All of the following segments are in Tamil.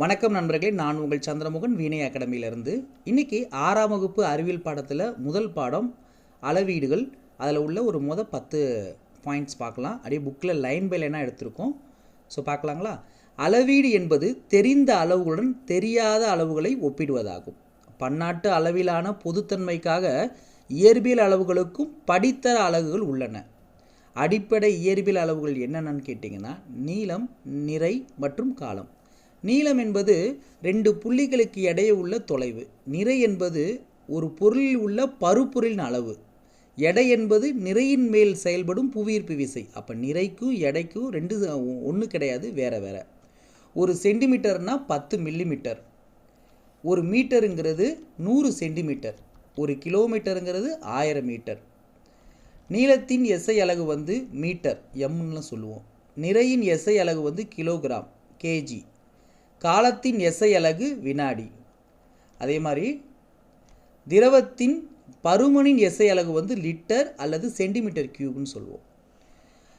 வணக்கம் நண்பர்களே, நான் உங்கள் சந்திரமுகன் வீணை அகாடமியிலிருந்து. இன்றைக்கி 6ஆம் வகுப்பு அறிவியல் பாடத்தில் முதல் பாடம் அளவீடுகள். அதில் உள்ள ஒரு 10 பாயிண்ட்ஸ் பார்க்கலாம். அப்படியே புக்கில் லைன் பை லைனாக எடுத்திருக்கோம். ஸோ பார்க்கலாங்களா? அளவீடு என்பது தெரிந்த அளவுகளுடன் தெரியாத அளவுகளை ஒப்பிடுவதாகும். பன்னாட்டு அளவிலான பொதுத்தன்மைக்காக இயற்பியல் அளவுகளுக்கும் படித்தர அலகுகள் உள்ளன. அடிப்படை இயற்பியல் அளவுகள் என்னென்னு கேட்டிங்கன்னா நீளம், நிறை மற்றும் காலம். நீளம் என்பது 2 புள்ளிகளுக்கு இடையே உள்ள தொலைவு. நிறை என்பது ஒரு பொருளில் உள்ள பருப்பொருளின் அளவு. எடை என்பது நிறையின் மேல் செயல்படும் புவியீர்ப்பு விசை. அப்போ நிறைக்கும் எடைக்கும் ஒன்று கிடையாது, வேறு வேறு. ஒரு சென்டிமீட்டர்னால் 10 மில்லிமீட்டர். ஒரு மீட்டருங்கிறது 100 சென்டிமீட்டர். ஒரு கிலோமீட்டருங்கிறது 1000 மீட்டர். நீளத்தின் எஸ்ஐ அலகு மீட்டர், எம்னு சொல்லுவோம். நிறையின் எஸ்ஐ அலகு கிலோகிராம், கேஜி. காலத்தின் எஸ்ஐ அலகு வினாடி. அதே மாதிரி திரவத்தின் பருமனின் எஸ்ஐ அலகு லிட்டர் அல்லது சென்டிமீட்டர் கியூப்னு சொல்லுவோம்.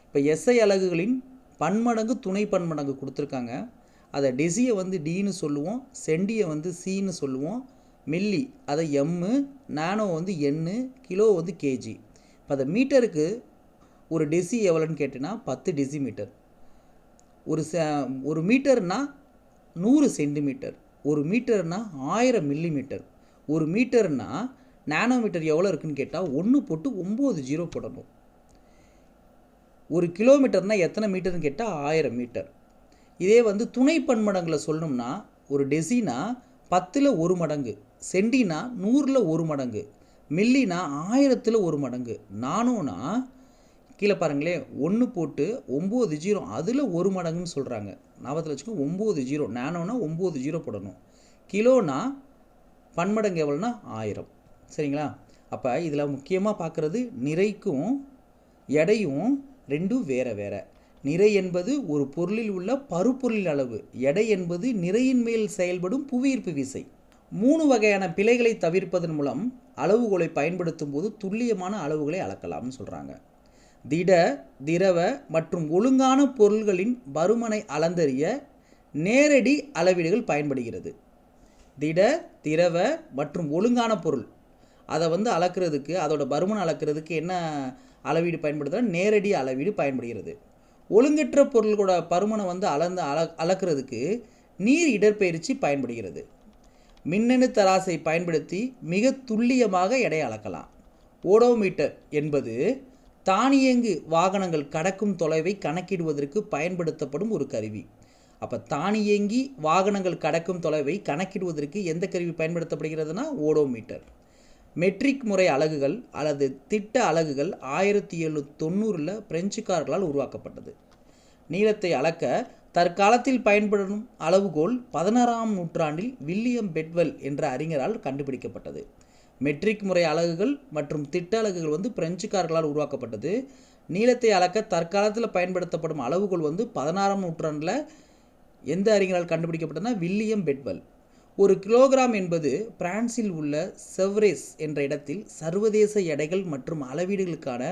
இப்போ எஸ்ஐ அலகுகளின் பன்மடங்கு துணை பன்மடங்கு கொடுத்துருக்காங்க. அதை டெசியை டின்னு சொல்லுவோம், சென்டியை சின்னு சொல்லுவோம், மில்லி அதை எம்மு, நானோ என்னு, கிலோ கேஜி. இப்போ அதை மீட்டருக்கு ஒரு டெசி எவ்வளோன்னு கேட்டிங்கன்னா 10 டெசிமீட்டர். ஒரு மீட்டர்னால் 100 சென்டிமீட்டர். ஒரு மீட்டர்னால் 1000 மில்லிமீட்டர். ஒரு மீட்டர்னால் நானோமீட்டர் எவ்வளோ இருக்குன்னு கேட்டால் 1 போட்டு 9 ஜீரோ போடணும். ஒரு கிலோமீட்டர்னால் எத்தனை மீட்டர்னு கேட்டால் 1000 மீட்டர். இதே துணை பன்மடங்கில் சொல்லணும்னா ஒரு டெசினா 10ல் 1 மடங்கு, சென்டினா 100ல் 1 மடங்கு, மில்லினா 1000ல் 1 மடங்கு, நானோனா கீழே பாருங்களேன் 1 போட்டு 9 ஜீரோ, அதில் 1 மடங்குன்னு சொல்கிறாங்க. ஞாபகத்தில் வச்சுக்கோங்க, 9 ஜீரோ. நானோனா 9 ஜீரோ போடணும். கிலோனா பன்மடங்கு எவ்வளோனா 1000. சரிங்களா? அப்போ இதில் முக்கியமாக பார்க்குறது நிறைக்கும் எடையும் ரெண்டும் வேறு வேறு. நிறை என்பது ஒரு பொருளில் உள்ள பருப்பொருளின் அளவு. எடை என்பது நிறையின் மேல் செயல்படும் புவியீர்ப்பு விசை. 3 வகையான பிழைகளை தவிர்ப்பதன் மூலம் அளவுகோலை பயன்படுத்தும் போது துல்லியமான அளவுகளை அளக்கலாம்னு சொல்கிறாங்க. திட, திரவ மற்றும் ஒழுங்கான பொருள்களின் பருமனை அளந்தறிய நேரடி அளவீடுகள் பயன்படுகிறது. திட, திரவ மற்றும் ஒழுங்கான பொருள் அதை அளக்கிறதுக்கு, அதோட பருமனை அளக்கிறதுக்கு என்ன அளவீடு பயன்படுத்துகிறோம்? நேரடி அளவீடு பயன்படுகிறது. ஒழுங்கற்ற பொருள்களோட பருமனை அளக்கிறதுக்கு நீர் இடற்பெயர்ச்சி பயன்படுகிறது. மின்னணு தராசை பயன்படுத்தி மிக துல்லியமாக எடை அளக்கலாம். ஓடோமீட்டர் என்பது தானியங்கு வாகனங்கள் கடக்கும் தொலைவை கணக்கிடுவதற்கு பயன்படுத்தப்படும் ஒரு கருவி. அப்போ தானியங்கி வாகனங்கள் கடக்கும் தொலைவை கணக்கிடுவதற்கு எந்த கருவி பயன்படுத்தப்படுகிறதுனா ஓடோமீட்டர். மெட்ரிக் முறை அலகுகள் அல்லது திட்ட அலகுகள் 1790 பிரெஞ்சுக்காரர்களால் உருவாக்கப்பட்டது. நீளத்தை அளக்க தற்காலத்தில் பயன்படும் அளவுகோல் 16ஆம் நூற்றாண்டில் வில்லியம் பெட்வெல் என்ற அறிஞரால் கண்டுபிடிக்கப்பட்டது. மெட்ரிக் முறை அலகுகள் மற்றும் திட்ட அலகுகள் பிரெஞ்சுக்காரர்களால் உருவாக்கப்பட்டது. நீளத்தை அளக்க தற்காலத்தில் பயன்படுத்தப்படும் அளவுகோல் 16ஆம் நூற்றாண்டில் எந்த அறிஞரால் கண்டுபிடிக்கப்பட்டதுன்னா வில்லியம் பெட்வெல். ஒரு கிலோகிராம் என்பது பிரான்சில் உள்ள செவ்ரேஸ் என்ற இடத்தில் சர்வதேச எடைகள் மற்றும் அளவீடுகளுக்கான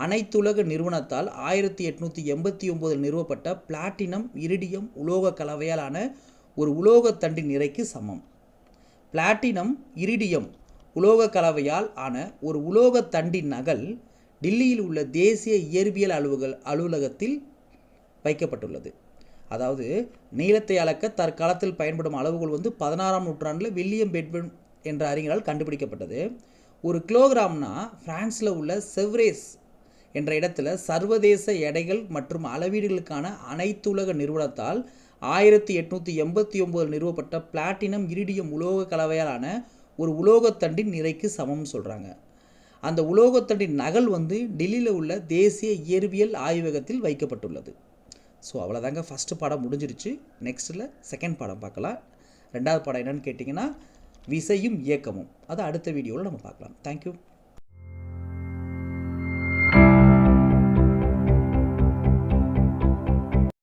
அனைத்துலக நிறுவனத்தால் 1889 நிறுவப்பட்ட பிளாட்டினம் இரிடியம் உலோக கலவையாலான ஒரு உலோகத்தண்டின் நிறைக்கு சமம். பிளாட்டினம் இரிடியம் உலோக கலவையால் ஆன ஒரு உலோகத்தண்டின் நகல் டில்லியில் உள்ள தேசிய இயற்பியல் அலுவலகத்தில் வைக்கப்பட்டுள்ளது. அதாவது நீளத்தை அளக்க தற்காலத்தில் பயன்படும் அளவுகள் 16ஆம் நூற்றாண்டில் வில்லியம் பெட்வெல் என்ற அறிஞரால் கண்டுபிடிக்கப்பட்டது. ஒரு கிலோகிராம்னா பிரான்ஸில் உள்ள செவ்ரேஸ் என்ற இடத்துல சர்வதேச எடைகள் மற்றும் அளவீடுகளுக்கான அனைத்துலக நிறுவனத்தால் 1889 நிறுவப்பட்ட பிளாட்டினம் இரிடியம் உலோக கலவையாலான ஒரு உலோகத்தண்டின் நிறைக்கு சமம்னு சொல்கிறாங்க. அந்த உலோகத்தண்டின் நகல் டெல்லியில் உள்ள தேசிய இயற்பியல் ஆய்வகத்தில் வைக்கப்பட்டுள்ளது. ஸோ அவ்வளோதாங்க, ஃபஸ்ட்டு பாடம் முடிஞ்சிருச்சு. நெக்ஸ்ட்டில் செகண்ட் பாடம் பார்க்கலாம். 2வது பாடம் என்னென்னு கேட்டிங்கன்னா விசையும் இயக்கமும். அதை அடுத்த வீடியோவில் நம்ம பார்க்கலாம். தேங்க்யூ.